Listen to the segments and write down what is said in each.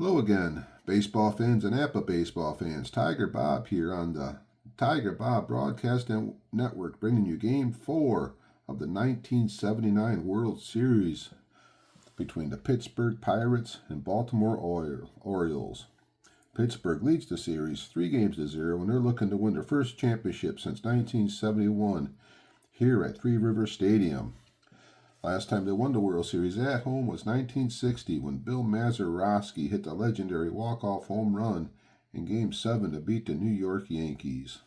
Hello again, baseball fans and Apba baseball fans. Tigerbob here on the Tigerbob Broadcast Network, bringing you Game 4 of the 1979 World Series between the Pittsburgh Pirates and Baltimore Orioles. Pittsburgh leads the series 3-0, and they're looking to win their first championship since 1971 here at Three Rivers Stadium. Last time they won the World Series at home was 1960 when Bill Mazeroski hit the legendary walk-off home run in Game 7 to beat the New York Yankees.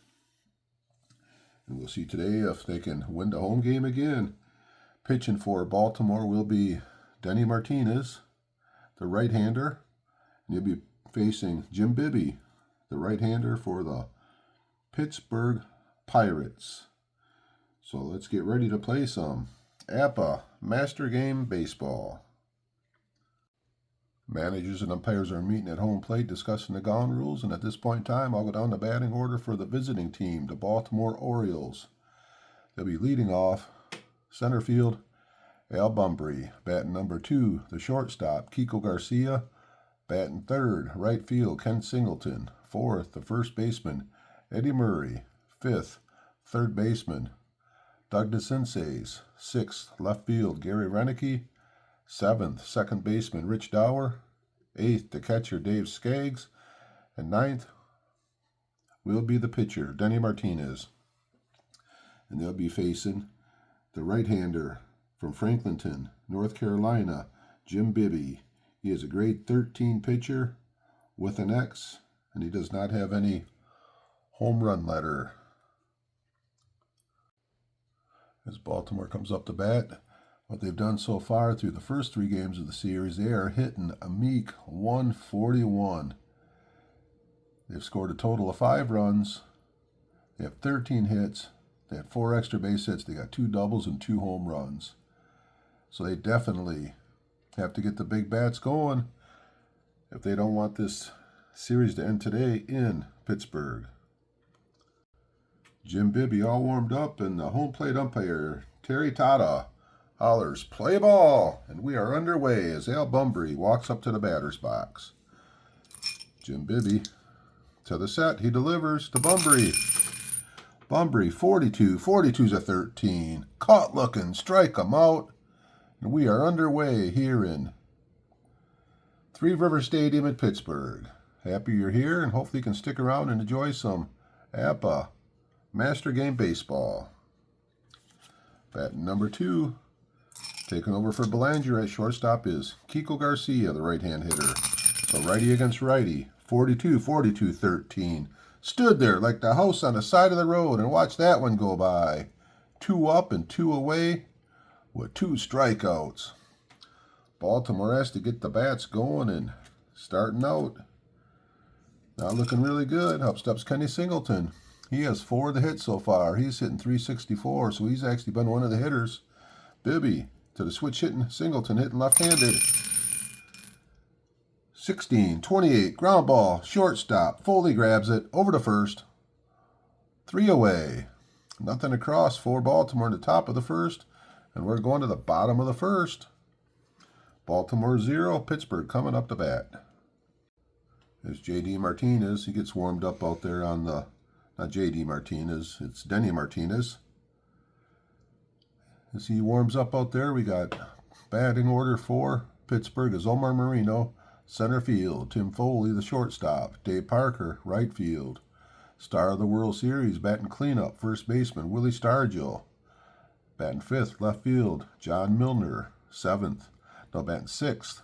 And we'll see today if they can win the home game again. Pitching for Baltimore will be Denny Martinez, the right-hander. And you'll be facing Jim Bibby, the right-hander for the Pittsburgh Pirates. So let's get ready to play some Apba Master Game Baseball. Managers and umpires are meeting at home plate discussing the ground rules, and at this point in time I'll go down the batting order for the visiting team, the Baltimore Orioles. They'll be leading off center field, Bumbry. Batting number 2, the shortstop, Kiko Garcia. Batting third, right field, Ken Singleton. Fourth, the first baseman, Eddie Murray. Fifth, third baseman, Doug DeCinces. Sixth, left field, Gary Renicky. Seventh, second baseman, Rich Dower. Eighth, the catcher, Dave Skaggs. And ninth will be the pitcher, Denny Martinez. And they'll be facing the right-hander from Franklinton, North Carolina, Jim Bibby. He is a grade 13 pitcher with an X, and he does not have any home run letter. As Baltimore comes up to bat, what they've done so far through the first 3 games of the series, they are hitting a meek 141. They've scored a total of 5 runs. They have 13 hits. They had 4 extra base hits. They got 2 doubles and 2 home runs. So they definitely have to get the big bats going if they don't want this series to end today in Pittsburgh. Jim Bibby all warmed up, and the home plate umpire, Terry Tata, hollers, "Play ball!" And we are underway as Al Bumbry walks up to the batter's box. Jim Bibby to the set. He delivers to Bumbry. Bumbry, 42. 42's a 13. Caught looking. Strike him out. And we are underway here in Three Rivers Stadium in Pittsburgh. Happy you're here, and hopefully you can stick around and enjoy some Apba Master Game Baseball. Batting number 2, taking over for Belanger at shortstop is Kiko Garcia, the right-hand hitter. So righty against righty. 42, 42, 13. Stood there like the house on the side of the road and watched that one go by. 2 up and 2 away with 2 strikeouts. Baltimore has to get the bats going and starting out. Now looking really good. Up steps Kenny Singleton. He has 4 of the hits so far. He's hitting 364, so he's actually been one of the hitters. Bibby to the switch hitting Singleton, hitting left-handed. 16, 28, ground ball, shortstop. Foley grabs it, over to first. 3 away. Nothing across for Baltimore in the top of the first, and we're going to the bottom of the first. Baltimore 0, Pittsburgh coming up to bat. There's J.D. Martinez. He gets warmed up out there on the... Not J.D. Martinez, it's Denny Martinez. As he warms up out there, we got batting order for Pittsburgh is Omar Moreno, center field. Tim Foley, the shortstop. Dave Parker, right field. Star of the World Series, batting cleanup, first baseman, Willie Stargell. Batting 5th, left field, John Milner. 7th, batting 6th,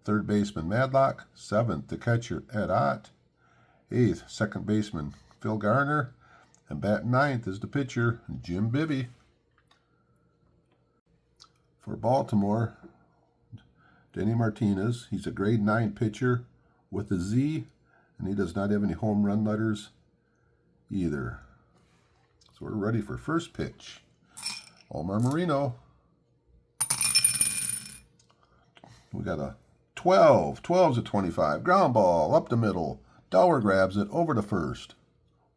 third baseman, Madlock. 7th, the catcher, Ed Ott. 8th, second baseman, Phil Garner, and batting 9th is the pitcher, Jim Bibby. For Baltimore, Denny Martinez. He's a grade 9 pitcher with a Z, and he does not have any home run letters either. So we're ready for first pitch. Omar Moreno. We got a 12. 12's a 25. Ground ball up the middle. Dower grabs it over to first.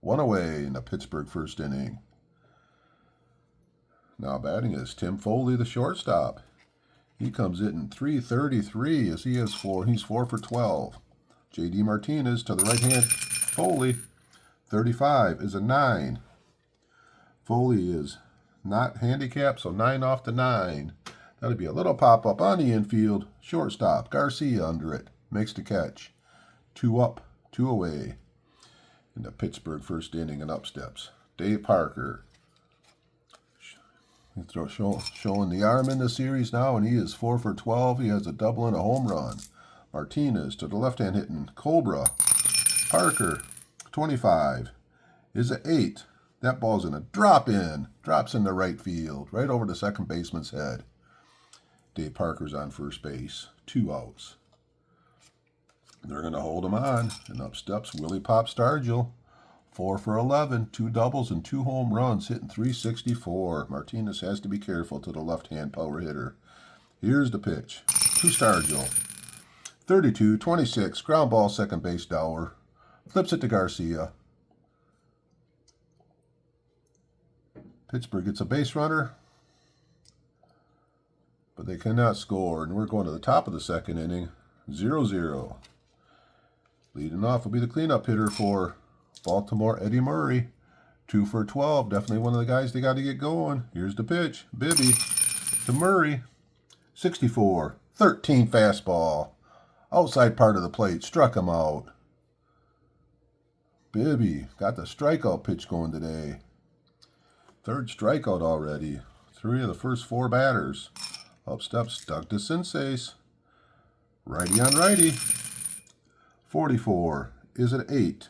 1 away in the Pittsburgh first inning. Now batting is Tim Foley, the shortstop. He comes in 333 as he has 4. He's 4 for 12. J.D. Martinez to the right hand. Foley. 35 is a 9. Foley is not handicapped, so 9 off the 9. That'll be a little pop-up on the infield. Shortstop. Garcia under it. Makes the catch. 2 up, 2 away. In the Pittsburgh first inning and up steps Dave Parker. Showing the arm in the series now, and he is 4 for 12. He has a double and a home run. Martinez to the left-hand hitting Cobra. Parker, 25, is an 8. That ball's in a drop-in. Drops in the right field, right over the second baseman's head. Dave Parker's on first base. 2 outs. They're going to hold him on. And up steps Willie Pop Stargell. 4 for 11, 2 doubles and 2 home runs, hitting .364. Martinez has to be careful to the left-hand power hitter. Here's the pitch to Stargell. 32, 26, ground ball, second base Dower. Flips it to Garcia. Pittsburgh gets a base runner, but they cannot score. And we're going to the top of the second inning, 0-0. Leading off will be the cleanup hitter for Baltimore, Eddie Murray. 2 for 12. Definitely one of the guys they got to get going. Here's the pitch. Bibby to Murray. 64. 13 fastball. Outside part of the plate. Struck him out. Bibby got the strikeout pitch going today. 3rd strikeout already. 3 of the first 4 batters. Up steps Doug DeCinces. Righty on righty. 44 is an 8.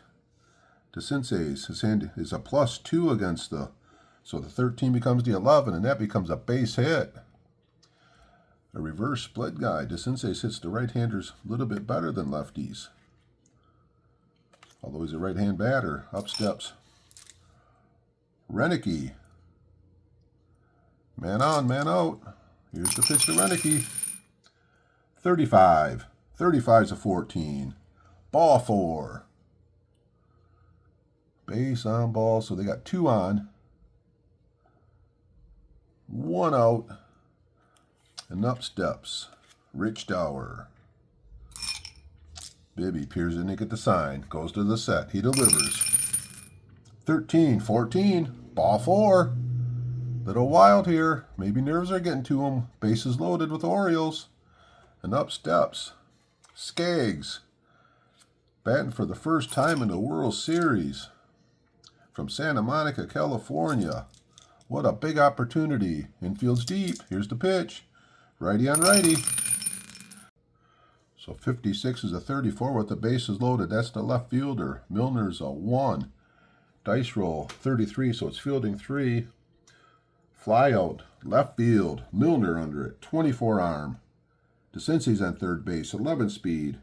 DeCinces, his hand is a +2 against the, so the 13 becomes the 11, and that becomes a base hit. A reverse split guy. DeCinces hits the right-handers a little bit better than lefties. Although he's a right-hand batter. Up steps Renicky. Man on, man out. Here's the pitch to Renicky. 35. 35's a 14. Ball 4. Base on ball, so they got 2 on. 1 out. And up steps Rich Dower. Bibby peers in to get the sign. Goes to the set. He delivers. 13, 14. Ball 4. Little wild here. Maybe nerves are getting to him. Bases loaded with Orioles. And up steps Skaggs. Batting for the first time in the World Series. From Santa Monica, California. What a big opportunity. Infield's deep. Here's the pitch. Righty on righty. So 56 is a 34 with the bases loaded. That's the left fielder. Milner's a 1. Dice roll 33, so it's fielding 3. Fly out. Left field. Milner under it. 24 arm. DeCinces on third base. 11 speed.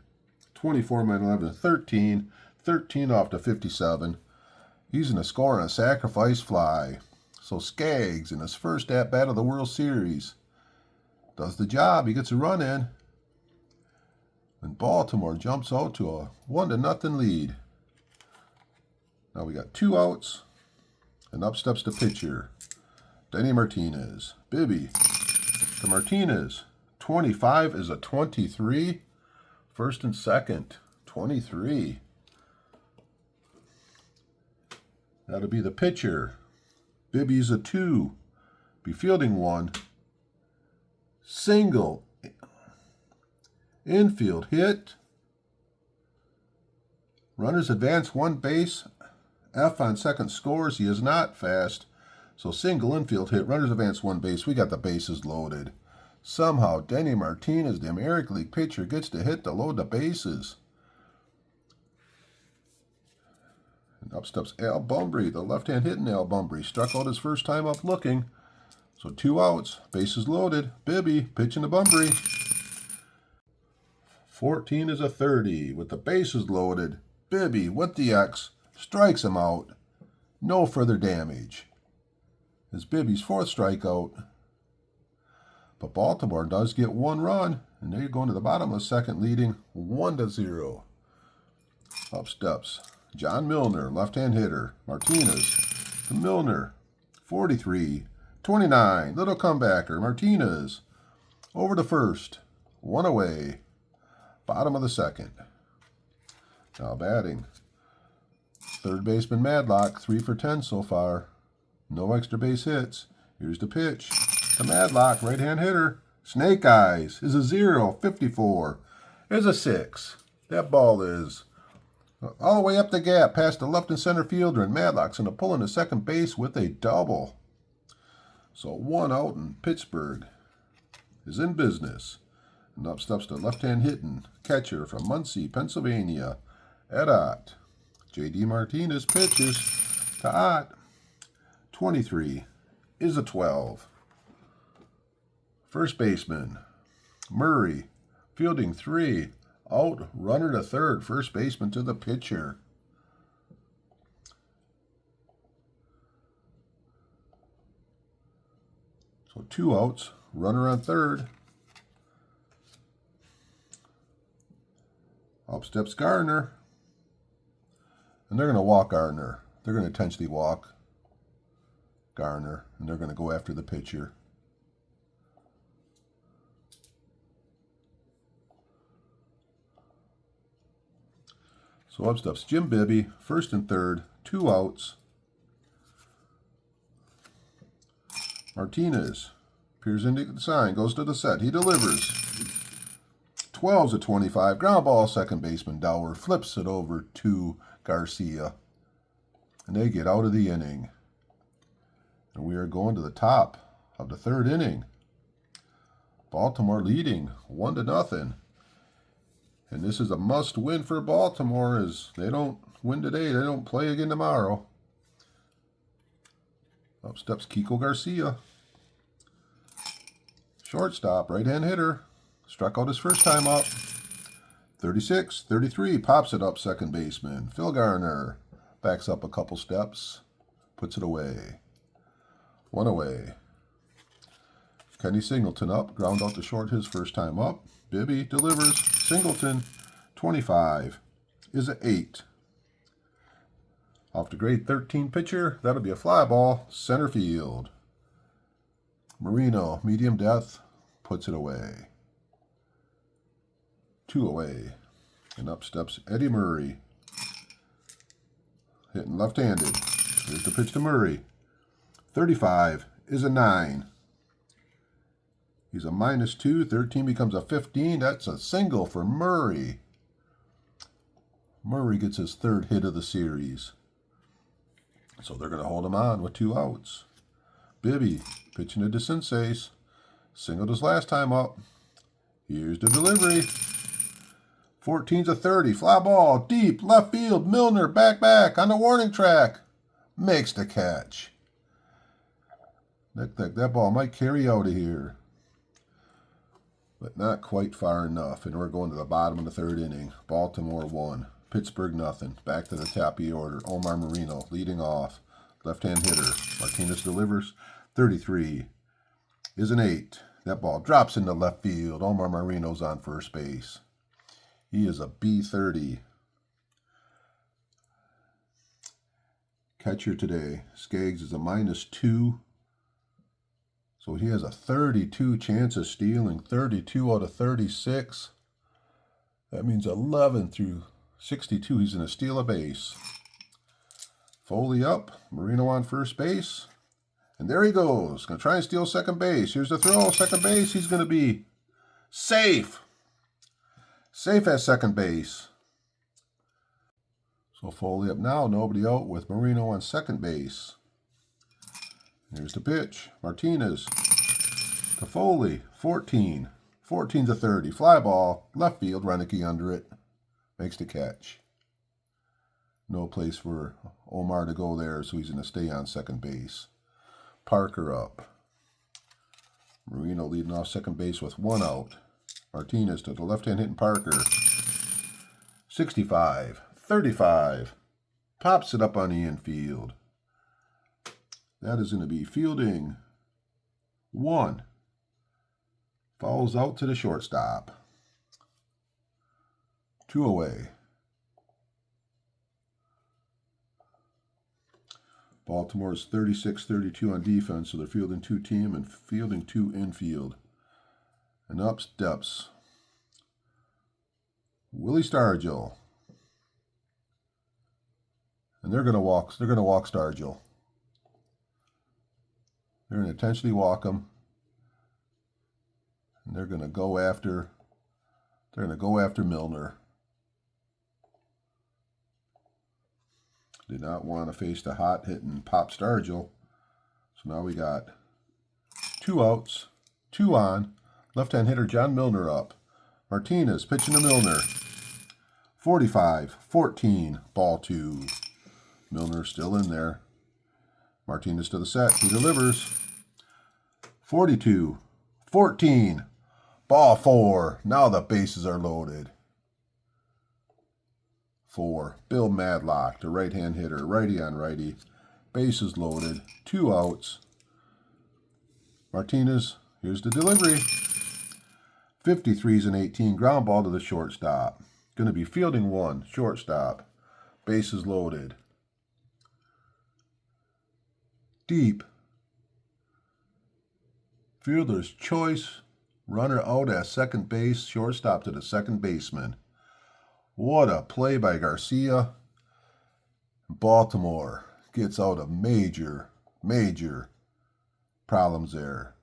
24 minus 11, 13. 13 off to 57. Using a score on a sacrifice fly. So Skaggs, in his first at-bat of the World Series, does the job. He gets a run in. And Baltimore jumps out to a 1-0 lead. Now we got 2 outs. And up steps the pitcher, Denny Martinez. Bibby to Martinez. 25 is a 23. First and second. 23. That'll be the pitcher. Bibby's a 2. Be fielding 1. Single. Infield hit. Runners advance 1 base. F on second scores. He is not fast. So single infield hit. Runners advance 1 base. We got the bases loaded. Somehow Denny Martinez, the American League pitcher, gets to hit to load the bases. And up steps Al Bumbry, the left-hand hitting Al Bumbry. Struck out his first time up looking. So 2 outs. Bases loaded. Bibby pitching to Bumbry. 14 is a 30 with the bases loaded. Bibby with the X strikes him out. No further damage. It's Bibby's 4th strikeout. But Baltimore does get 1 run, and they're going to the bottom of the second, leading 1-0. Up steps John Milner, left-hand hitter. Martinez to Milner. 43, 29, little comebacker. Martinez over to first. 1 away. Bottom of the second. Now batting. Third baseman Madlock, 3 for 10 so far. No extra base hits. Here's the pitch. To Madlock, right-hand hitter. Snake Eyes is a 0, 54. Is a 6. That ball is all the way up the gap past the left and center fielder, and Madlock's going to pull into second base with a double. So 1 out, and Pittsburgh is in business. And up steps the left-hand hitting catcher from Muncie, Pennsylvania, Ed Ott. J.D. Martinez pitches to Ott. 23 is a 12. First baseman, Murray, fielding 3. Out, runner to third, first baseman to the pitcher. So 2 outs, runner on third. Up steps Gardner. And they're going to walk Gardner. They're going to intentionally walk Gardner, and they're going to go after the pitcher. So up steps Jim Bibby, first and third, 2 outs. Martinez peers into the sign, goes to the set. He delivers. 12's a 25. Ground ball, second baseman Dower flips it over to Garcia. And they get out of the inning. And we are going to the top of the third inning. Baltimore leading 1-0. And this is a must-win for Baltimore, as they don't win today, they don't play again tomorrow. Up steps Kiko Garcia. Shortstop, right-hand hitter. Struck out his first time up. 36, 33, pops it up second baseman. Phil Garner backs up a couple steps, puts it away. 1 away. Kenny Singleton up, ground out to short his first time up. Bibby delivers. Singleton, 25, is an 8. Off to grade 13 pitcher, that'll be a fly ball, center field. Moreno, medium depth, puts it away. 2 away. And up steps Eddie Murray. Hitting left-handed. Here's the pitch to Murray. 35 is a 9. He's a -2. 13 becomes a 15. That's a single for Murray. Murray gets his 3rd hit of the series. So they're going to hold him on with 2 outs. Bibby pitching it to Sensace. Singled his last time up. Here's the delivery. 14's a 30. Fly ball, deep, left field. Milner, back, on the warning track. Makes the catch. That ball might carry out of here. But not quite far enough. And we're going to the bottom of the 3rd inning. Baltimore 1. Pittsburgh 0. Back to the top of the order. Omar Moreno leading off. Left-hand hitter. Martinez delivers. 33 is an 8. That ball drops into left field. Omar Moreno's on first base. He is a B30. Catcher today, Skaggs, is a -2. So he has a 32 chance of stealing, 32 out of 36. That means 11 through 62. He's going to steal a base. Foley up, Moreno on first base. And there he goes. Going to try and steal second base. Here's the throw, second base. He's going to be safe. Safe at second base. So Foley up now, nobody out with Moreno on second base. Here's the pitch. Martinez to Foley. 14. 14's a 30. Fly ball. Left field. Renicky under it. Makes the catch. No place for Omar to go there, so he's going to stay on second base. Parker up. Moreno leading off second base with 1 out. Martinez to the left-hand hitting Parker. 65. 35. Pops it up on the infield. That is going to be fielding 1. Fouls out to the shortstop. 2 away. Baltimore's 36-32 on defense, so they're fielding 2 team and fielding 2 infield. And up steps Willie Stargell. And they're going to walk Stargell. They're going to intentionally walk him. And they're going to go after Milner. Did not want to face the hot hitting Pop Stargell. So now we got 2 outs, 2 on. Left-hand hitter John Milner up. Martinez pitching to Milner. 45-14, ball 2. Milner still in there. Martinez to the set. He delivers. 42-14, ball 4. Now the bases are loaded. 4. Bill Madlock, the right-hand hitter, righty on righty. Bases loaded. 2 outs. Martinez, here's the delivery. 53s and 18, ground ball to the shortstop. Going to be fielding 1, shortstop. Bases loaded. Deep. Fielder's choice. Runner out at second base. Shortstop to the second baseman. What a play by Garcia. Baltimore gets out of major problems there.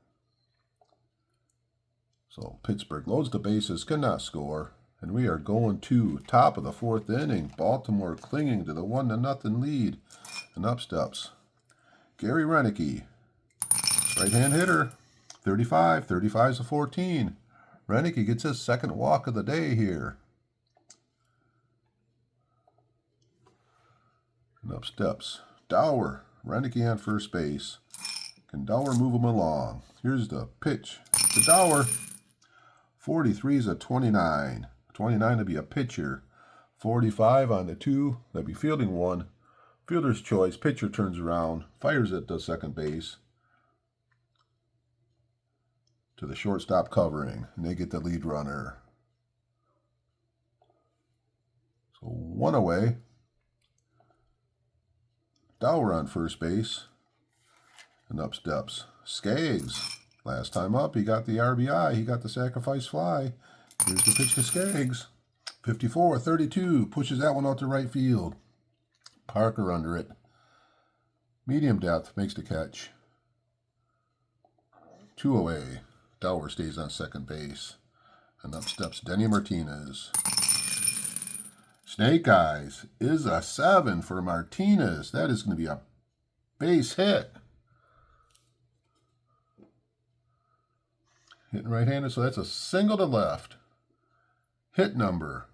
So Pittsburgh loads the bases, cannot score. And we are going to top of the 4th inning. Baltimore clinging to the 1-0 lead. And up steps Gary Renicky. Right-hand hitter. 35's a 14. Renicky gets his second walk of the day here. And up steps Dower. Renicky on first base. Can Dower move him along? Here's the pitch to Dower. 43's a 29. 29 to be a pitcher. 45 on the 2. That'd be fielding 1. Fielder's choice. Pitcher turns around. Fires it to second base. To the shortstop covering. And they get the lead runner. So 1 away. Dower on first base. And up steps Skaggs. Last time up, he got the RBI. He got the sacrifice fly. Here's the pitch to Skaggs. 54-32. Pushes that one out to right field. Parker under it. Medium depth makes the catch. 2 away. Dower stays on second base. And up steps Denny Martinez. Snake Eyes is a 7 for Martinez. That is going to be a base hit. Hitting right-handed, so that's a single to left. Hit number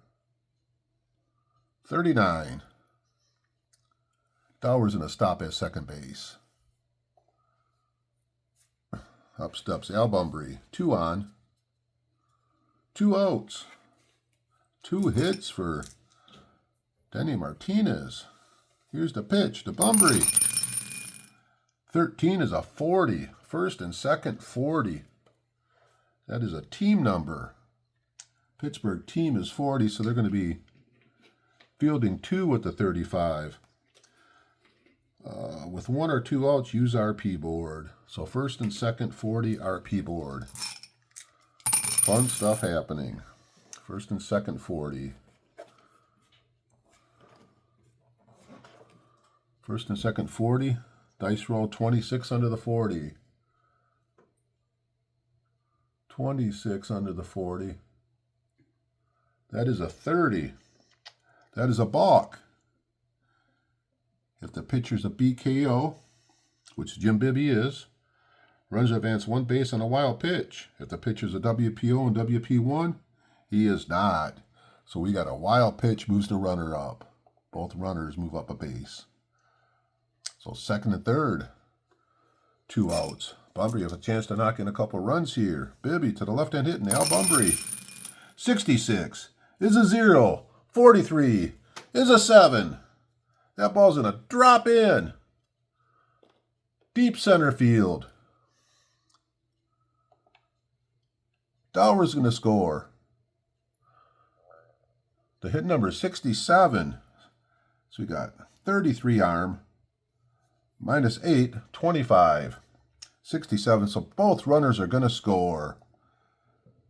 39. Dower's going to stop at second base. Up steps Al Bumbry. 2 on. 2 outs. 2 hits for Denny Martinez. Here's the pitch to Bumbry. 13 is a 40. First and second 40. That is a team number. Pittsburgh team is 40, so they're going to be fielding 2 with the 35. With 1 or 2 outs, use RP board. So first and second 40 RP board. Fun stuff happening. First and second 40. First and second 40. Dice roll 26 under the 40. 26 under the 40. That is a 30. That is a balk. If the pitcher's a BKO, which Jim Bibby is, runs advance 1 base on a wild pitch. If the pitcher's a WPO and WP1, he is not. So we got a wild pitch, moves the runner up. Both runners move up a base. So second and third, 2 outs. Bumbry has a chance to knock in a couple runs here. Bibby to the left-hand hit, Al Bumbry. 66 is a 0. 43 is a 7. That ball's going to drop in. Deep center field. Dower's going to score. The hit number is 67. So we got 33 arm. Minus 8, 25. 67, so both runners are going to score.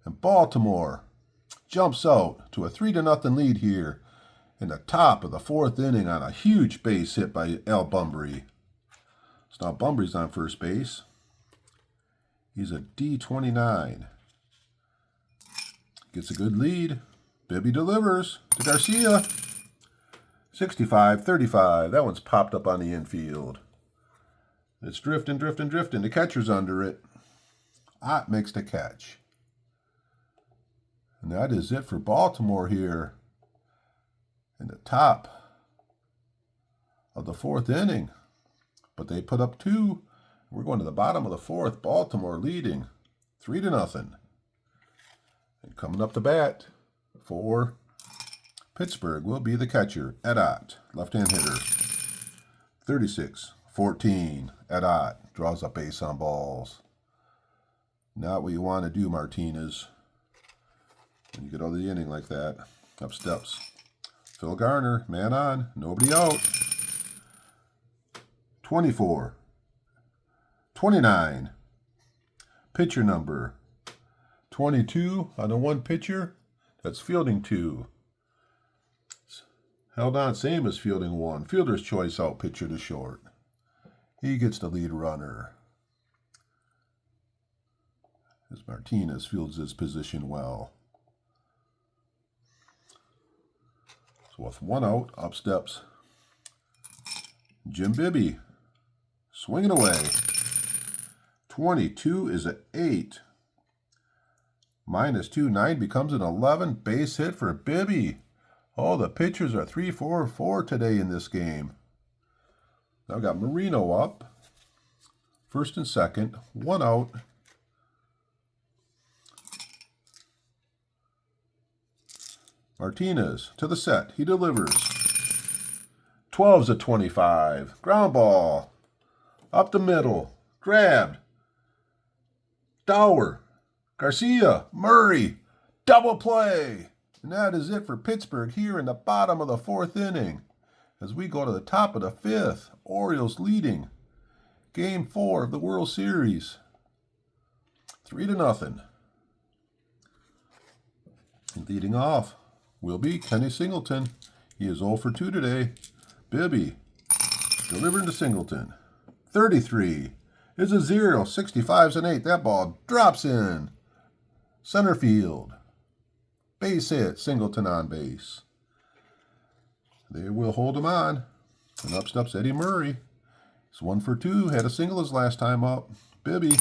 And Baltimore jumps out to a 3-0 lead here in the top of the 4th inning on a huge base hit by Bumbry. So now Bumbry's on first base. He's a D29. Gets a good lead. Bibby delivers to Garcia. 65-35. That one's popped up on the infield. It's drifting. The catcher's under it. Ott makes the catch. And that is it for Baltimore here in the top of the 4th inning. But they put up 2. We're going to the bottom of the 4th. Baltimore leading 3-0. And coming up to bat for Pittsburgh will be the catcher, Ott, left-hand hitter. 36-14. Ott draws a base on balls. Not what you want to do, Martinez. When you get out of the inning like that. Up steps Phil Garner, man on, nobody out. 24-29. Pitcher number 22 on the 1 pitcher. That's fielding 2. Held on, same as fielding 1. Fielder's choice out, pitcher to short. He gets the lead runner. As Martinez fields his position well. So with 1 out, up steps Jim Bibby. Swinging away. 22 is an 8. -2, 9 becomes an 11. Base hit for Bibby. Oh, the pitchers are 3-4-4 today in this game. Now I've got Moreno up. First and second. 1 out. Martinez to the set. He delivers. 12's a 25. Ground ball. Up the middle. Grabbed. Dower. Garcia. Murray. Double play. And that is it for Pittsburgh here in the bottom of the 4th inning. As we go to the top of the 5th. Orioles leading. Game 4 of the World Series. 3-0. And leading off will be Kenny Singleton. He is 0 for 2 today. Bibby delivering to Singleton. 33 is a 0. 65's an 8. That ball drops in. Center field. Base hit. Singleton on base. They will hold him on. And up steps Eddie Murray. He's 1 for 2. Had a single his last time up. Bibby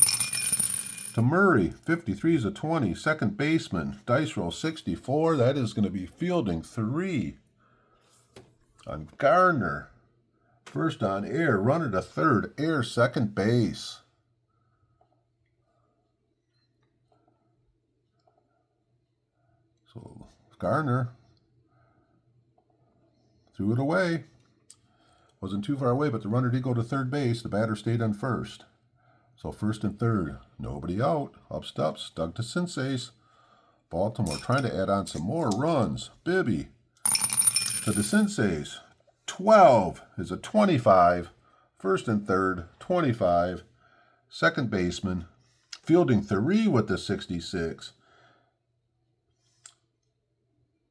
to Murray. 53 is a 20. Second baseman. Dice roll 64. That is going to be fielding 3. On Gardner. First on air. Runner to third. Air second base. So Gardner threw it away. Wasn't too far away, but the runner did go to third base. The batter stayed on first. So first and third, nobody out. Up steps Doug to Sensei's. Baltimore trying to add on some more runs. Bibby to the Sensei's. 12 is a 25. First and third, 25. Second baseman. Fielding 3 with the 66.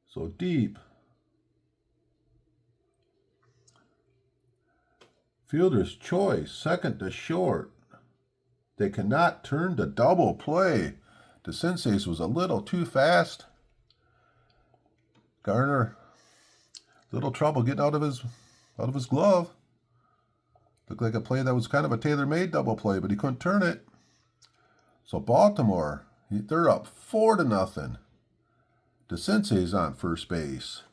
So deep. Fielder's choice, second to short. They cannot turn to double play. The Sensei's was a little too fast. Garner, little trouble getting out of his glove. Looked like a play that was kind of a tailor-made double play, but he couldn't turn it. So Baltimore, they're up 4-0. The Sensei's on first base.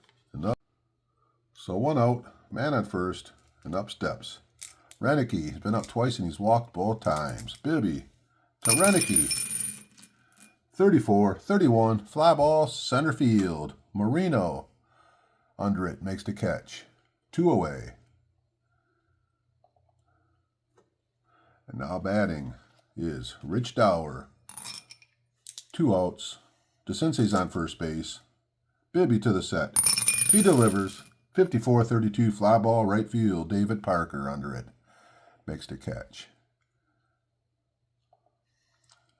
So 1 out, man on first, and up steps Renicky. He's been up twice and he's walked both times. Bibby to Renicky. 34-31, fly ball, center field. Moreno under it, makes the catch. 2 away. And now batting is Rich Dower. 2 outs. DeCince's on first base. Bibby to the set. He delivers. 54-32, fly ball, right field. David Parker under it. Makes the catch.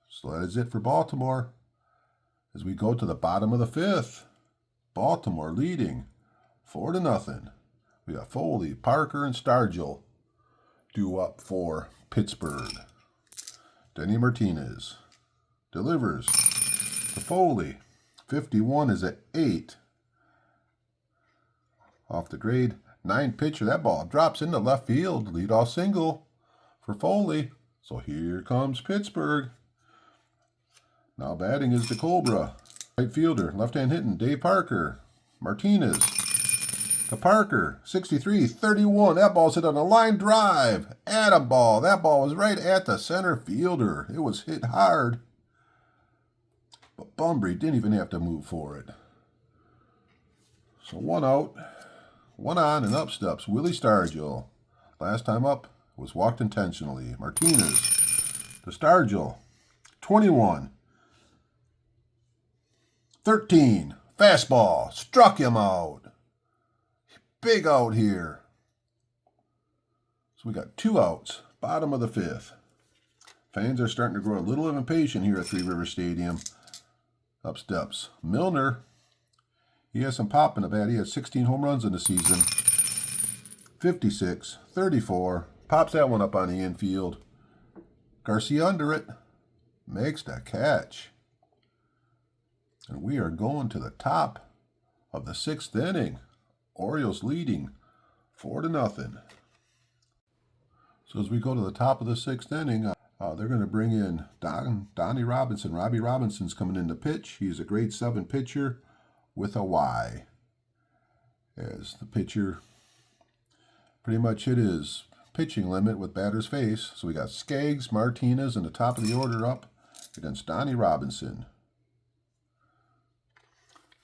So that is it for Baltimore. As we go to the bottom of the 5th. Baltimore leading 4-0. We got Foley, Parker, and Stargell due up for Pittsburgh. Denny Martinez delivers to Foley. 51 is at 8. Off the grade. 9 pitcher. That ball drops into left field. Leadoff single for Foley. So here comes Pittsburgh. Now batting is Tekulve. Right fielder. Left-hand hitting. Dave Parker. Martinez to Parker. 63-31. That ball's hit on a line drive. Atta ball. That ball was right at the center fielder. It was hit hard. But Bumbry didn't even have to move for it. So 1 out. 1 on, and up steps Willie Stargell. Last time up was walked intentionally. Martinez to Stargell. 21. 13. Fastball. Struck him out. Big out here. So we got 2 outs. Bottom of the 5th. Fans are starting to grow a little impatient here at Three Rivers Stadium. Up steps Milner. He has some pop in the bat. He has 16 home runs in the season. 56-34. Pops that one up on the infield. Garcia under it. Makes the catch. And we are going to the top of the 6th inning. Orioles leading 4-0. So as we go to the top of the 6th inning, they're going to bring in Donnie Robinson. Robbie Robinson's coming in to pitch. He's a grade 7 pitcher with a Y. As the pitcher pretty much hit his pitching limit with batter's face. So we got Skaggs, Martinez, and the top of the order up against Donnie Robinson.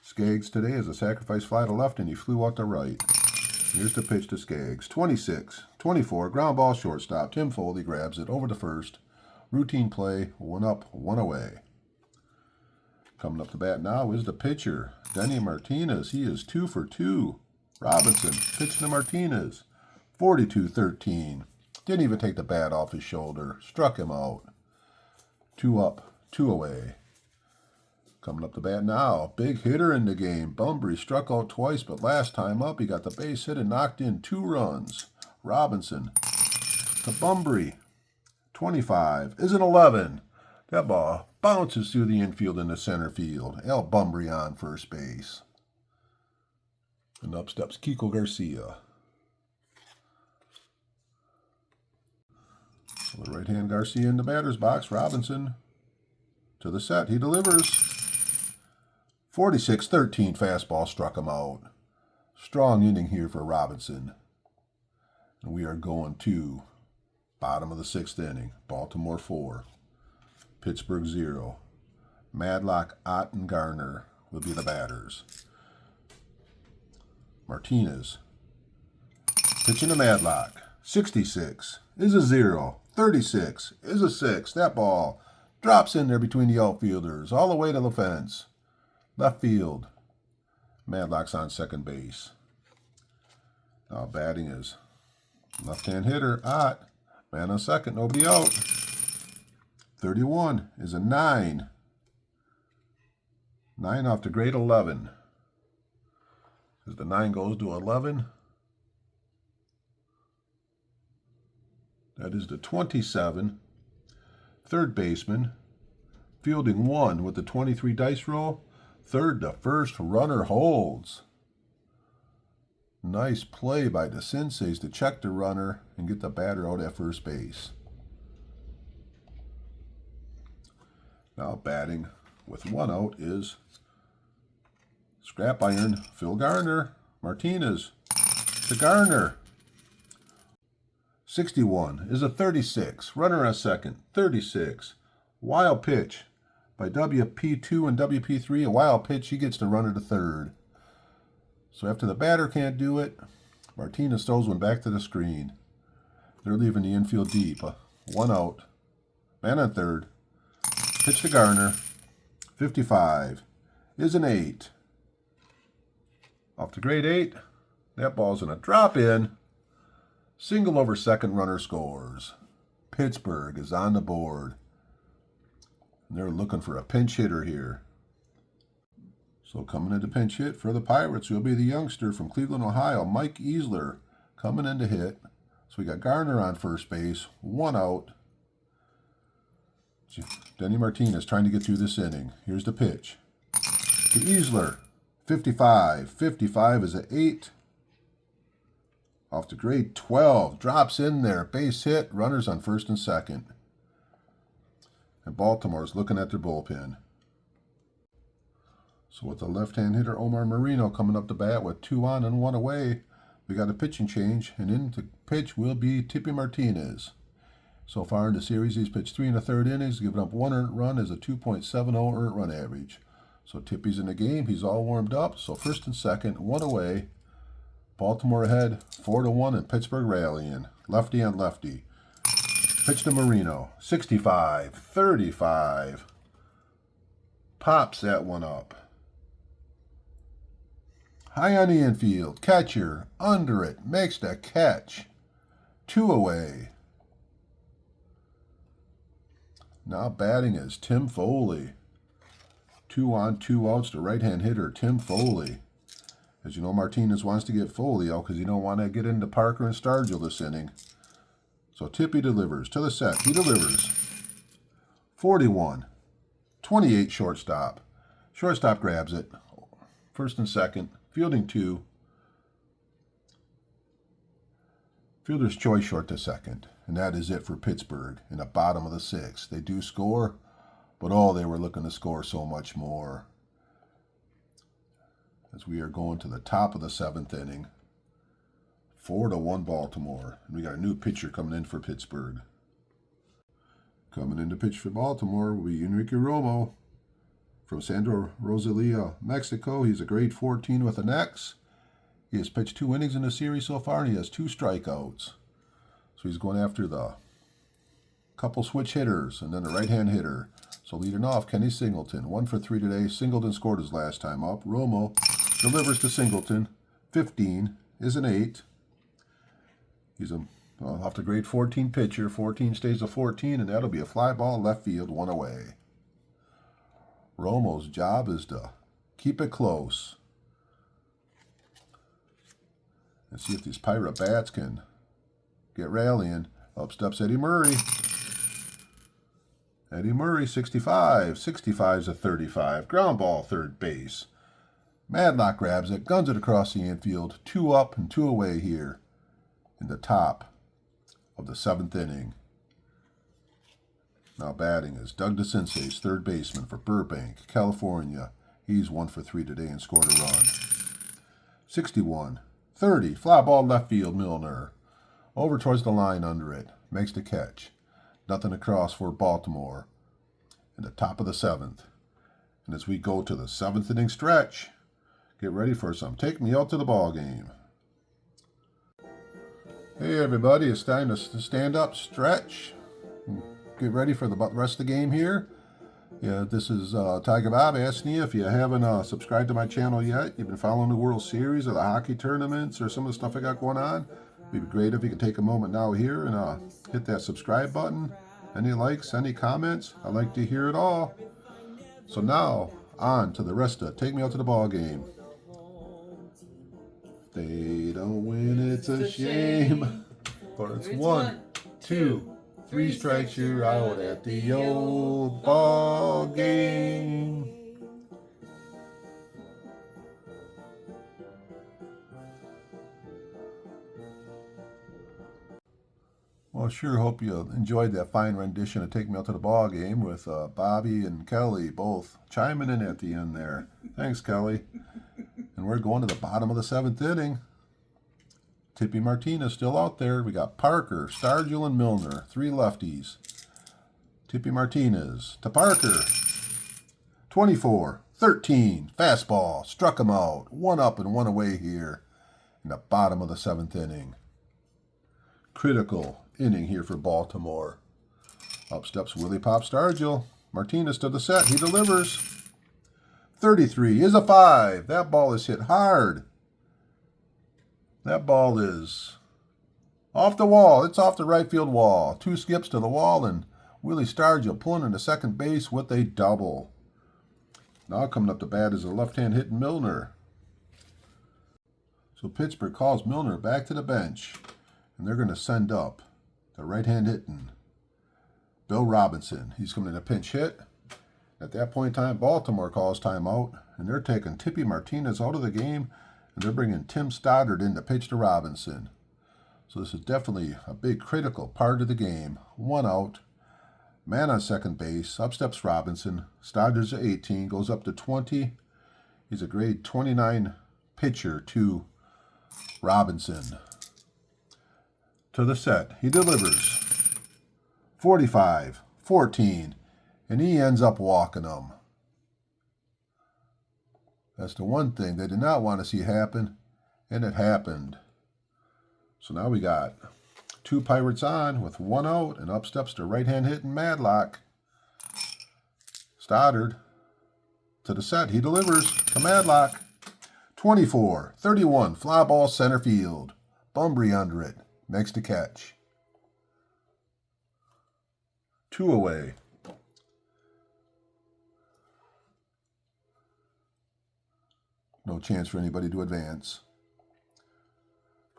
Skaggs today is a sacrifice fly to left, and he flew out to right. Here's the pitch to Skaggs. 26-24, ground ball shortstop. Tim Foley grabs it over to first. Routine play, 1 up, 1 away. Coming up to bat now is the pitcher, Denny Martinez. He is 2 for 2. Robinson pitching to Martinez. 42-13. Didn't even take the bat off his shoulder. Struck him out. 2 up, 2 away. Coming up to bat now, big hitter in the game. Bumbry struck out twice, but last time up he got the base hit and knocked in 2 runs. Robinson to Bumbry. 25 is an 11. That ball bounces through the infield into center field. Al Bumbry on first base. And up steps Kiko Garcia. So the right-hand Garcia in the batter's box. Robinson to the set. He delivers. 46-13 fastball struck him out. Strong inning here for Robinson. And we are going to bottom of the 6th inning. Baltimore 4. Pittsburgh 0. Madlock, Ott, and Garner will be the batters. Martinez pitching to Madlock. 66 is a 0. 36 is a 6. That ball drops in there between the outfielders all the way to the fence. Left field. Madlock's on second base. Now batting is left-hand hitter, Ott. Man on second, nobody out. 31 is a 9. 9 off to grade 11. As the 9 goes to 11, that is the 27. Third baseman, fielding 1 with the 23 dice roll. Third to first, runner holds. Nice play by the Senseis to check the runner and get the batter out at first base. Now batting with 1 out is Scrap Iron, Phil Garner. Martinez to Garner. 61 is a 36. Runner at second. 36. Wild pitch by WP2 and WP3. A wild pitch. He gets the runner to third. So after the batter can't do it, Martinez throws one back to the screen. They're leaving the infield deep. 1 out. Man on third. Pitch to Garner. 55 is an 8. Off to grade 8. That ball's in a drop in. Single over second, runner scores. Pittsburgh is on the board. And they're looking for a pinch hitter here. So coming into pinch hit for the Pirates will be the youngster from Cleveland, Ohio, Mike Easler, coming in to hit. So we got Garner on first base, 1 out. Denny Martinez trying to get through this inning. Here's the pitch to Easler, 55. 55 is an 8. Off to grade 12, drops in there, base hit, runners on first and second. And Baltimore's looking at their bullpen. So with the left-hand hitter Omar Moreno coming up the bat with 2 on and 1 away, we got a pitching change, and in to pitch will be Tippy Martinez. So far in the series, he's pitched 3 1/3 innings, giving up 1 earned run as a 2.70 earned run average. So Tippy's in the game, he's all warmed up. So first and second, 1 away. Baltimore ahead, 4-1, and Pittsburgh rallying. Lefty on lefty. Pitch to Moreno, 65, 35. Pops that one up. High on the infield, catcher, under it, makes the catch. 2 away. Now batting is Tim Foley. 2 on, 2 outs to right-hand hitter Tim Foley. As you know, Martinez wants to get Foley out because you don't want to get into Parker and Stargell this inning. So Tippy delivers to the set. He delivers. 41. 28 shortstop. Shortstop grabs it. First and second. Fielding 2. Fielder's choice short to second. And that is it for Pittsburgh in the bottom of the 6th. They do score, but they were looking to score so much more. As we are going to the top of the 7th inning. 4-1 Baltimore. And we got a new pitcher coming in for Pittsburgh. Coming in to pitch for Baltimore will be Enrique Romo from Santa Rosalia, Mexico. He's a grade 14 with an X. He has pitched 2 innings in the series so far, and he has 2 strikeouts. So he's going after the couple switch hitters and then the right-hand hitter. So leading off, Kenny Singleton. 1 for 3 today. Singleton scored his last time up. Romo delivers to Singleton. 15 is an 8. He's off the grade 14 pitcher. 14 stays a 14, and that'll be a fly ball left field, 1 away. Romo's job is to keep it close. And see if these Pirate bats can get rallying. Up steps Eddie Murray. Eddie Murray, 65. 65's a 35. Ground ball, third base. Madlock grabs it, guns it across the infield. 2 up and 2 away here in the top of the 7th inning. Now batting is Doug DeCinces, third baseman for Burbank, California. He's 1 for 3 today and scored a run. 61. 30. Fly ball left field, Milner. Over towards the line under it. Makes the catch. Nothing across for Baltimore in the top of the 7th. And as we go to the 7th inning stretch, get ready for some Take Me Out to the Ball Game. Hey everybody, it's time to stand up, stretch, get ready for the rest of the game here. Yeah, this is Tigerbob asking you if you haven't subscribed to my channel yet. You've been following the World Series or the hockey tournaments or some of the stuff I got going on. It'd be great if you could take a moment now here and hit that subscribe button. Any likes, any comments? I'd like to hear it all. So now, on to the rest of Take Me Out to the Ball Game. They don't win, it's a shame. But it's 1, 2, 3 strikes, you're out at the old ball game. Well, sure hope you enjoyed that fine rendition of Take Me Out to the Ball Game with Bobby and Kelly both chiming in at the end there. Thanks, Kelly. And we're going to the bottom of the 7th inning. Tippy Martinez still out there. We got Parker, Stargell, and Milner. 3 lefties. Tippy Martinez to Parker. 24, 13, fastball. Struck him out. 1 up and 1 away here in the bottom of the 7th inning. Critical inning here for Baltimore. Up steps Willie Pop Stargell. Martinez to the set. He delivers. 33 is a 5. That ball is hit hard. That ball is off the wall. It's off the right field wall. 2 skips to the wall, and Willie Stargell pulling into second base with a double. Now coming up to bat is a left-hand hitting Milner. So Pittsburgh calls Milner back to the bench, and they're going to send up the right-hand hitting Bill Robinson. He's coming in a pinch hit. At that point in time, Baltimore calls timeout, and they're taking Tippy Martinez out of the game, and they're bringing Tim Stoddard in to pitch to Robinson. So this is definitely a big critical part of the game. 1 out. Man on second base. Up steps Robinson. Stoddard's at 18. Goes up to 20. He's a grade 29 pitcher to Robinson. To the set. He delivers. 45, 14. And he ends up walking them. That's the one thing they did not want to see happen. And it happened. So now we got 2 Pirates on with 1 out, and up steps the right-hand hitting Madlock. Stoddard to the set. He delivers to Madlock. 24, 31, fly ball center field. Bumbry under it. Makes the catch. 2 away. No chance for anybody to advance.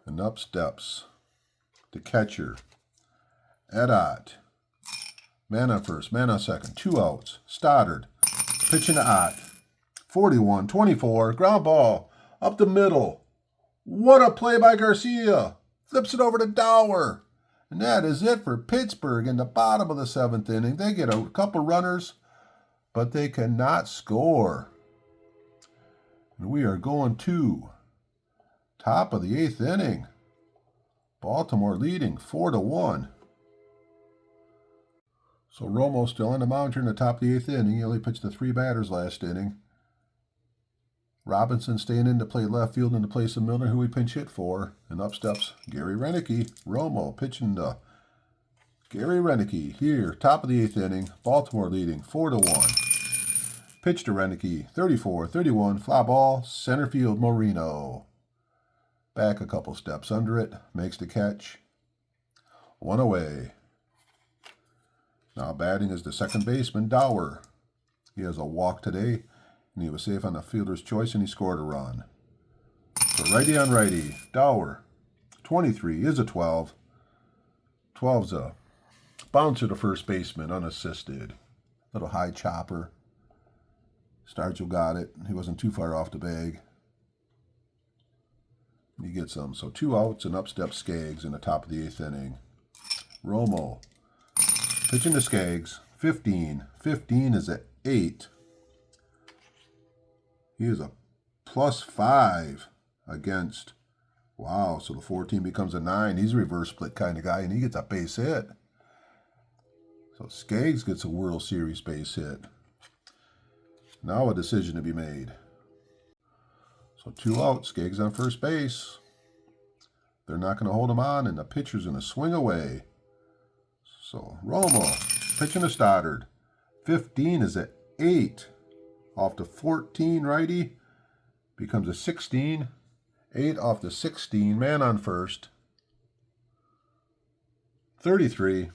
And up steps the catcher, Ott. Man on first, man on second, 2 outs. Stoddard pitching to Ott. 41, 24, ground ball up the middle. What a play by Garcia. Flips it over to Dower. And that is it for Pittsburgh in the bottom of the 7th inning. They get a couple runners, but they cannot score. And we are going to top of the 8th inning. Baltimore leading 4-1. So Romo still on the mound here in the top of the 8th inning. He only pitched the 3 batters last inning. Robinson staying in to play left field in the place of Milner, who we pinch hit for. And up steps Gary Renicky. Romo pitching to Gary Renicky here, top of the 8th inning. Baltimore leading 4-1. Pitch to Renicky, 34-31, fly ball, center field Moreno. Back a couple steps under it, makes the catch. 1 away. Now batting is the second baseman, Dower. He has a walk today, and he was safe on the fielder's choice, and he scored a run. So righty on righty, Dower. 23 is a 12. 12's a bouncer to first baseman, unassisted. Little high chopper. Stargell got it. He wasn't too far off the bag. He gets them. So 2 outs, and up steps Skaggs in the top of the 8th inning. Romo pitching to Skaggs. 15. 15 is at 8. He is a +5 against. Wow, so the 14 becomes a 9. He's a reverse split kind of guy, and he gets a base hit. So Skaggs gets a World Series base hit. Now a decision to be made. So 2 outs, Skaggs on first base. They're not going to hold him on, and the pitcher's going to swing away. So Romo pitching to Stoddard. 15 is at 8. Off the 14 righty. Becomes a 16. 8 off the 16. Man on first. 33.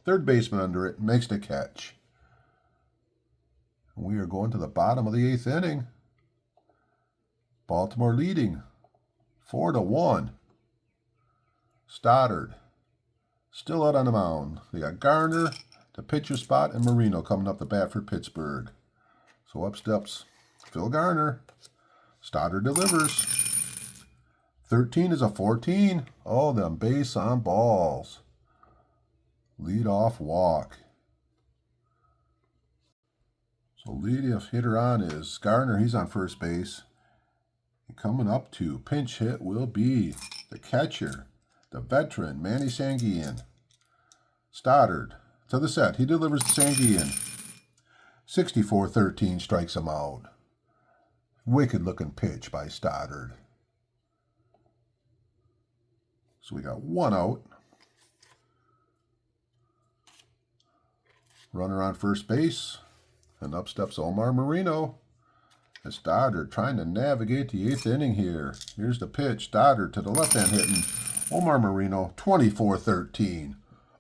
Third baseman under it. Makes the catch. We are going to the bottom of the 8th inning. Baltimore leading 4-1. Stoddard still out on the mound. They got Garner, the pitcher spot, and Moreno coming up the bat for Pittsburgh. So up steps Phil Garner. Stoddard delivers. 13 is a 14. Oh, them base on balls. Lead-off walk. So leadoff hitter on is Garner. He's on first base. And coming up to pinch hit will be the catcher, the veteran, Manny Sanguillen. Stoddard to the set. He delivers to Sanguillen. 64-13 strikes him out. Wicked looking pitch by Stoddard. So we got 1 out. Runner on first base. And up steps Omar Moreno. And Stoddard trying to navigate the 8th inning here. Here's the pitch. Stoddard to the left-hand hitting Omar Moreno. 24-13.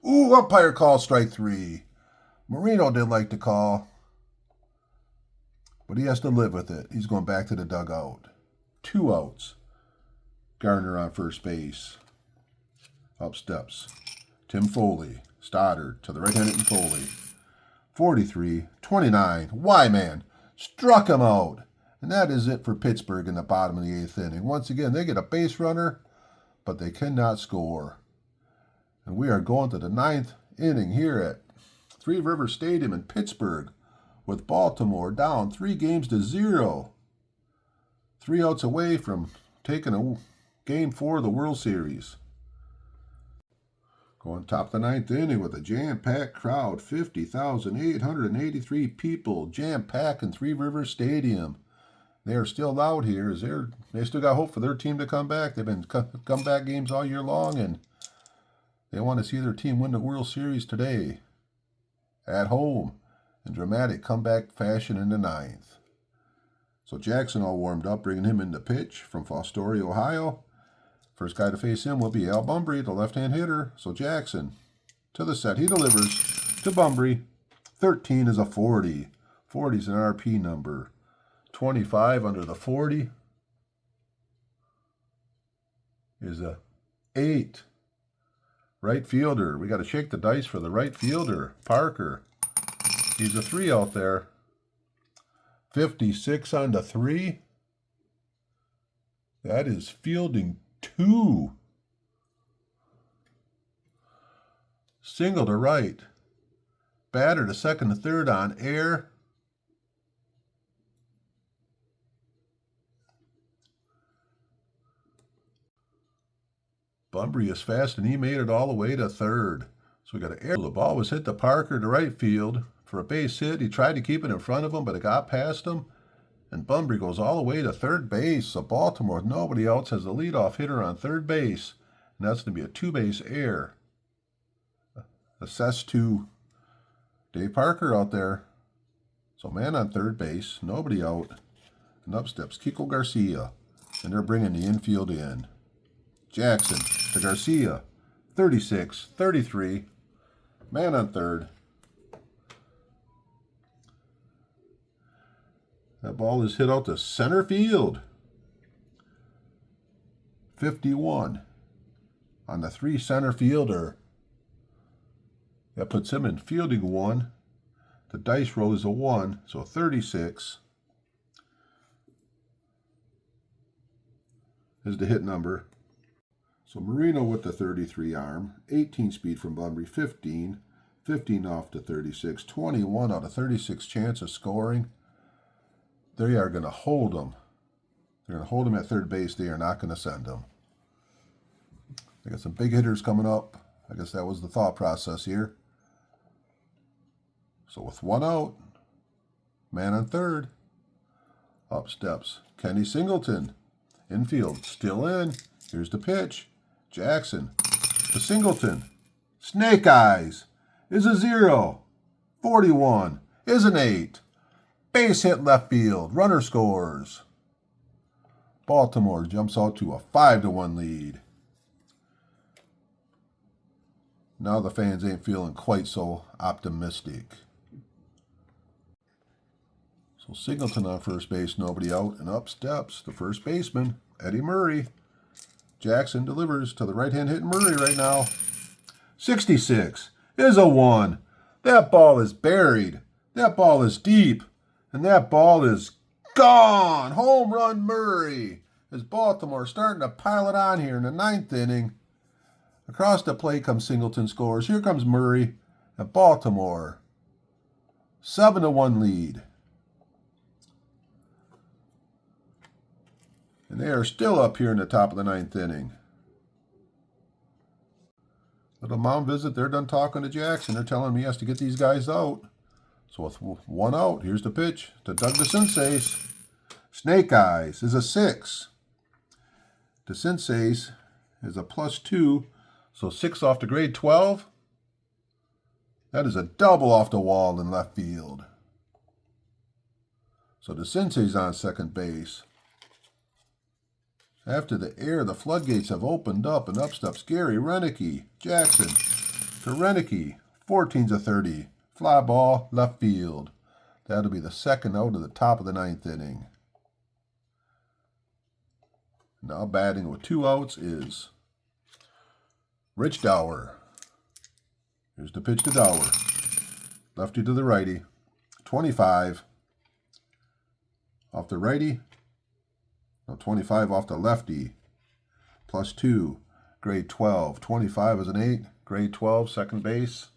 Ooh, umpire call strike 3. Moreno did like the call. but he has to live with it. He's going back to the dugout. 2 outs. Gardner on first base. Up steps Tim Foley. Stoddard to the right-handed Foley. 43-29. Wyman struck him out. And that is it for Pittsburgh in the bottom of the 8th inning. Once again, they get a base runner, but they cannot score. And we are going to the 9th inning here at Three Rivers Stadium in Pittsburgh with Baltimore down 3-0. 3 outs away from taking a Game 4 of the World Series. Going top the 9th inning with a jam-packed crowd. 50,883 people jam-packed in Three Rivers Stadium. They are still out here. They still got hope for their team to come back. They've been comeback games all year long, and they want to see their team win the World Series today. At home in dramatic comeback fashion in the 9th. So Jackson all warmed up, bringing him in to pitch from Fostoria, Ohio. First guy to face him will be Al Bumbry, the left-hand hitter. So Jackson to the set. He delivers to Bumbry. 13 is a 40. 40 is an RP number. 25 under the 40 is a 8. Right fielder. We got to shake the dice for the right fielder. Parker. He's a 3 out there. 56 on the 3. That is fielding 2. Single to right. Batter to second to third on air. Bumbry is fast, and he made it all the way to third. So we got to air. The ball was hit to Parker to right field for a base hit. He tried to keep it in front of him, but it got past him. And Bumbry goes all the way to third base. So Baltimore, with nobody else, has the leadoff hitter on third base. And that's going to be a 2-base error. Assessed to Dave Parker out there. So man on third base, nobody out. And up steps Kiko Garcia. And they're bringing the infield in. Jackson to Garcia. 36-33. Man on third. That ball is hit out to center field. 51 on the 3 center fielder. That puts him in fielding 1. The dice roll is a 1, so 36 is the hit number. So Moreno with the 33 arm, 18 speed from Bumbry, 15 off to 36, 21 out of 36 chance of scoring. They are going to hold him. They're going to hold him at third base. They are not going to send him. They got some big hitters coming up. I guess that was the thought process here. So with 1 out, man on third. Up steps Kenny Singleton. Infield, still in. Here's the pitch. Jackson to Singleton. Snake Eyes is a 0. 41 is an 8. Base hit left field. Runner scores. Baltimore jumps out to a 5-1 lead. Now the fans ain't feeling quite so optimistic. So Singleton on first base, nobody out, and up steps the first baseman, Eddie Murray. Jackson delivers to the right-hand hitting Murray right now. 66 is a 1. That ball is buried. That ball is deep. And that ball is gone. Home run Murray. As Baltimore starting to pile it on here in the 9th inning. Across the plate comes Singleton scores. Here comes Murray. And Baltimore, 7-1 lead. And they are still up here in the top of the 9th inning. Little mound visit. They're done talking to Jackson. They're telling him he has to get these guys out. So with 1 out, here's the pitch to Doug DeCinces. Snake Eyes is a 6. DeCinces is a +2, so 6 off to grade 12. That is a double off the wall in left field. So DeCinces on second base. After the air, the floodgates have opened up, and up steps Gary Renicky. Jackson to Renicky. 14's a 30. Fly ball, left field. That'll be the second out of the top of the 9th inning. Now batting with 2 outs is Rich Dower. Here's the pitch to Dower. Lefty to the righty. 25. Off the righty. No, 25 off the lefty. +2. Grade 12. 25 is an 8. Grade 12, second base.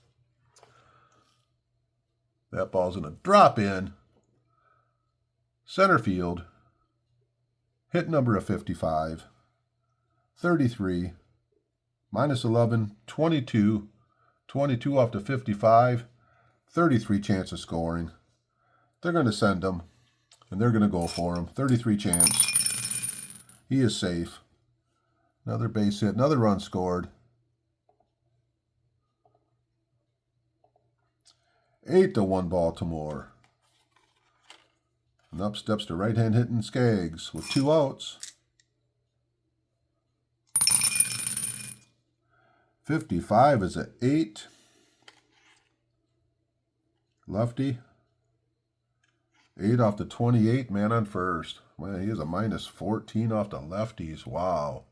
That ball's going to drop in. Center field. Hit number of 55. 33. -11. 22. 22 off the 55. 33 chance of scoring. They're going to send him. And they're going to go for him. 33 chance. He is safe. Another base hit. Another run scored. 8-1 Baltimore. And up steps the right-hand hitting Skaggs with 2 outs. 55 is an 8. Lefty. 8 off the 28, man on first. Man, he is a -14 off the lefties. Wow.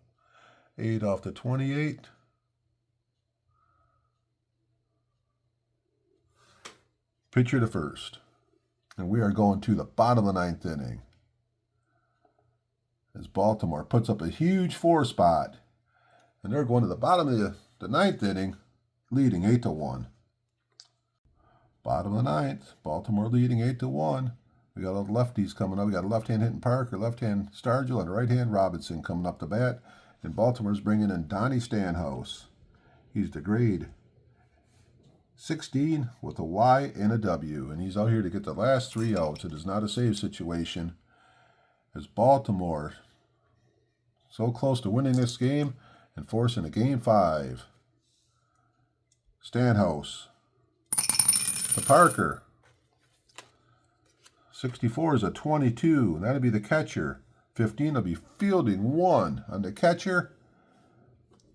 8 off the 28. Pitcher to first. And we are going to the bottom of the 9th inning. As Baltimore puts up a huge 4 spot. And they're going to the bottom of the 9th inning, leading 8-1. Bottom of the 9th, Baltimore leading 8-1. We got all the lefties coming up. We got a left-hand hitting Parker, left-hand Stargell, and a right-hand Robinson coming up to bat. And Baltimore's bringing in Donnie Stanhouse. He's the grade 16 with a Y and a W. And he's out here to get the last 3 outs. It is not a save situation. As Baltimore so close to winning this game and forcing a Game 5. Stanhouse to Parker. 64 is a 22. That'll be the catcher. 15 will be fielding 1 on the catcher.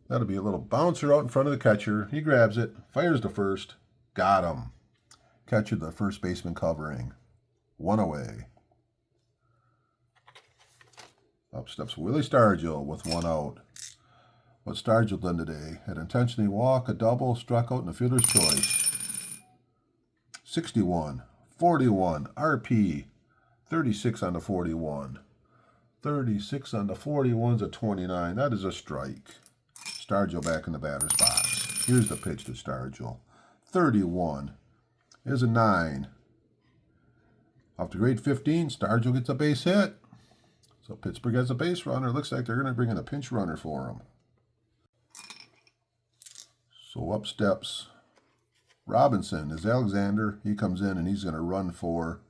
That'll be a little bouncer out in front of the catcher. He grabs it, fires to first. Got him. Catcher, the first baseman covering. 1 away. Up steps Willie Stargell with 1 out. What Stargell done today? Had intentionally walk, a double, struck out, and a fielder's choice. 61, 41, RP, 36 on the 41. 36 on the 41's a 29. That is a strike. Stargell back in the batter's box. Here's the pitch to Stargell. 31 is a 9. Off to grade 15, Stargell gets a base hit. So Pittsburgh has a base runner. Looks like they're going to bring in a pinch runner for him. So up steps Robinson is Alexander. He comes in and he's going to run for.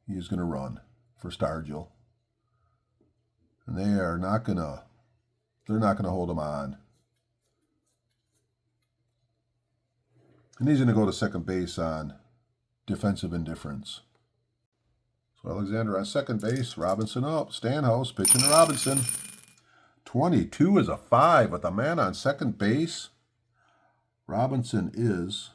He's going to run for Stargell. And they're not going to hold him on. And he's going to go to second base on defensive indifference. So Alexander on second base, Robinson up, Stanhouse pitching to Robinson. 22 is a 5 with a man on second base. Robinson is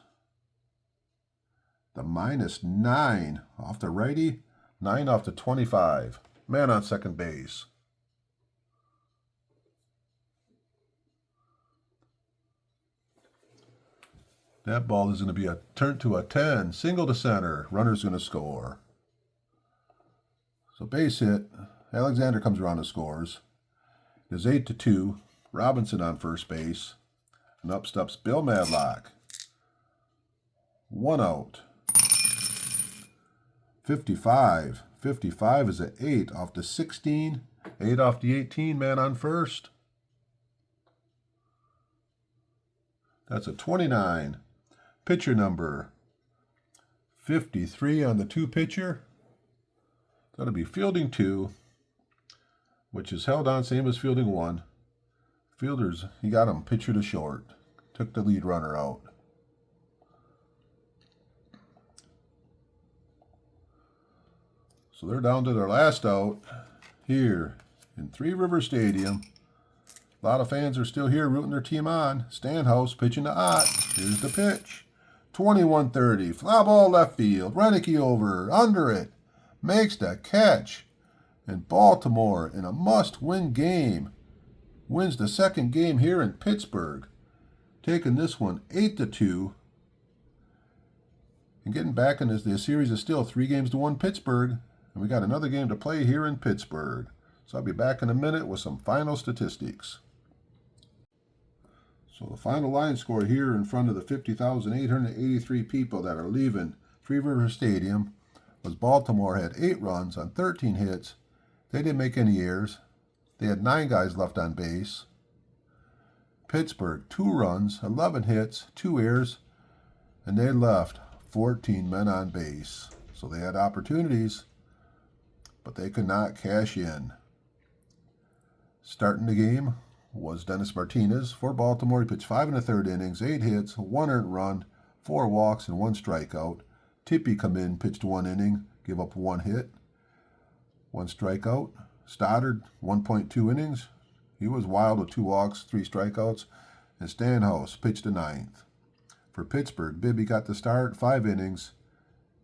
the -9 off the righty, 9 off the 25. Man on second base. That ball is going to be a turn to a 10. Single to center. Runner's going to score. So base hit. Alexander comes around and scores. It is 8-2. Robinson on first base. And up steps Bill Madlock. 1 out. 55. 55 is an 8 off the 16. 8 off the 18. Man on first. That's a 29. Pitcher number 53 on the 2 pitcher. That'll be fielding 2, which is held on same as fielding 1. Fielders, he got him pitcher to short. Took the lead runner out. So they're down to their last out here in Three River Stadium. A lot of fans are still here rooting their team on. Stanhouse pitching to Ott. Here's the pitch. 21-30. Fly ball left field. Renicky over. Under it. Makes the catch. And Baltimore, in a must-win game, wins the second game here in Pittsburgh. Taking this one 8-2. And getting back in the series is still 3-1 Pittsburgh. And we got another game to play here in Pittsburgh. So I'll be back in a minute with some final statistics. So the final line score here in front of the 50,883 people that are leaving Three River Stadium was Baltimore had 8 runs on 13 hits. They didn't make any errors. They had 9 guys left on base. Pittsburgh, 2 runs, 11 hits, 2 errors, and they left 14 men on base. So they had opportunities, but they could not cash in. Starting the game was Dennis Martinez for Baltimore. He pitched 5 1/3 innings, 8 hits, 1 earned run, 4 walks, and 1 strikeout. Tippy come in, pitched 1 inning, give up 1 hit, 1 strikeout. Stoddard, 1.2 innings. He was wild with 2 walks, 3 strikeouts. And Stanhouse pitched the 9th. For Pittsburgh, Bibby got the start, 5 innings,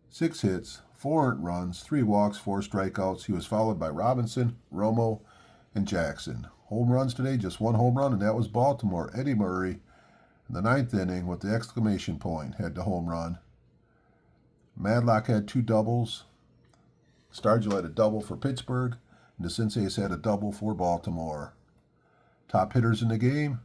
6 hits, 4 earned runs, 3 walks, 4 strikeouts. He was followed by Robinson, Romo, and Jackson. Home runs today, just 1 home run, and that was Baltimore. Eddie Murray in the 9th inning with the exclamation point had the home run. Madlock had 2 doubles. Stargell had a double for Pittsburgh, and the Sensays had a double for Baltimore. Top hitters in the game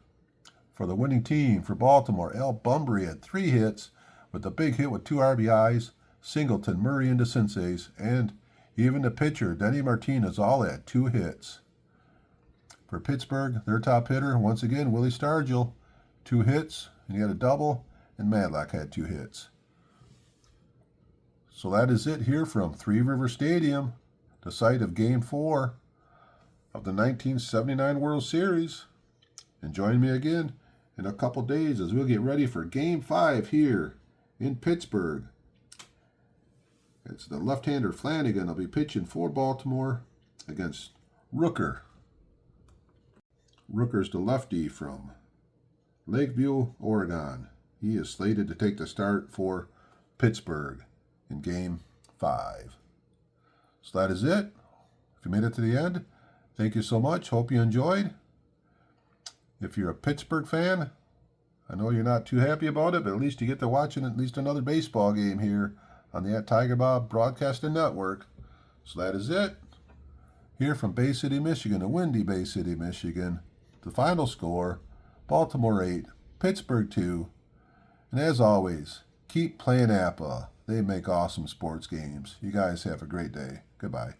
for the winning team for Baltimore, Bumbry had 3 hits with a big hit with 2 RBIs. Singleton, Murray, and the Sensays, and even the pitcher, Denny Martinez, all had 2 hits. For Pittsburgh, their top hitter, once again, Willie Stargell, 2 hits, and he had a double, and Madlock had 2 hits. So that is it here from Three River Stadium, the site of Game 4 of the 1979 World Series. And join me again in a couple days as we'll get ready for Game 5 here in Pittsburgh. It's the left-hander Flanagan. I'll be pitching for Baltimore against Rooker. Rooker's the lefty from Lakeview, Oregon. He is slated to take the start for Pittsburgh in Game 5. So that is it. If you made it to the end, thank you so much. Hope you enjoyed. If you're a Pittsburgh fan, I know you're not too happy about it, but at least you get to watching at least another baseball game here on the Tigerbob Broadcasting Network. So that is it. Here from Bay City, Michigan, a windy Bay City, Michigan. The final score, Baltimore 8, Pittsburgh 2. And as always, keep playing Apba. They make awesome sports games. You guys have a great day. Goodbye.